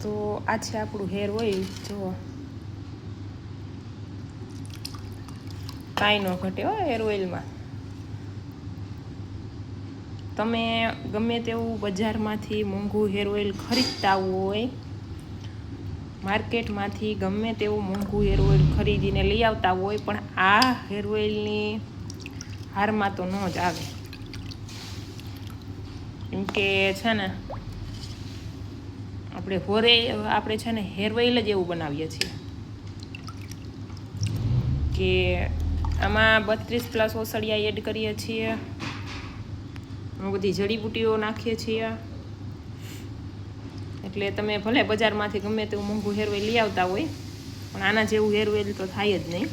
તો આ છે આપણું હેર ઓઇલ. જો કાંઈ ન ઘટે હો હેર ઓઇલમાં. તમે ગમે તેવું બજારમાંથી મોંઘું હેર ઓઇલ ખરીદતા હોય, માર્કેટમાંથી ગમે તેવું મોંઘું હેર ઓઇલ ખરીદીને લઈ આવતા હોય, પણ આ હેર ઓઇલની હારમાં તો ન જ આવે. કેમ કે છે ને આપણે છે ને હેર ઓઇલ જ એવું બનાવીએ છીએ કે આમાં 32+ ઓસડિયા એડ કરીએ છીએ, બધી જડીબુટીઓ નાખીએ છીએ. એટલે તમે ભલે બજારમાંથી ગમે તેવું મોંઘું હેર ઓઇલ લઈ આવતા હોય, પણ આના જેવું હેર ઓઇલ તો થાય જ નહીં.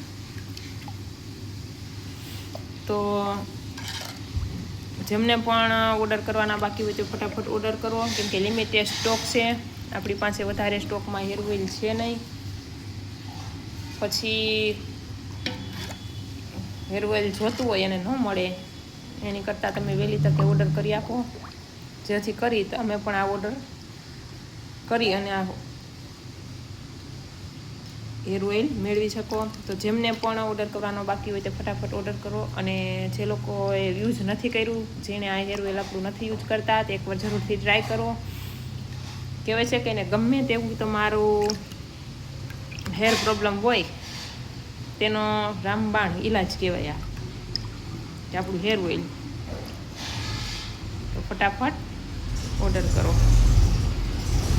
તો જેમને પણ ઓર્ડર કરવાના બાકી હોય તો ફટાફટ ઓર્ડર કરો, કેમ કે લિમિટેડ સ્ટોક છે. આપણી પાસે વધારે સ્ટોકમાં હેર ઓઇલ છે નહીં. પછી હેર ઓઇલ જોતું હોય અને ન મળે, એની કરતાં તમે વહેલી તકે ઓર્ડર કરી આપો, જેથી કરી તમે પણ આ ઓર્ડર કરી અને આ હેર ઓઇલ મેળવી શકો. તો જેમને પણ ઓર્ડર કરવાનો બાકી હોય તે ફટાફટ ઓર્ડર કરો. અને જે લોકોએ યુઝ નથી કર્યું, જેને આ હેર ઓઇલ આપણું નથી યુઝ કરતા, તે એકવાર જરૂરથી ટ્રાય કરો. કહેવાય છે કે એને ગમે તેવું તમારું હેર પ્રોબ્લેમ હોય તેનો રામબાણ ઈલાજ કહેવાય આ કે આપણું હેર ઓઇલ. તો ફટાફટ ઓર્ડર કરો.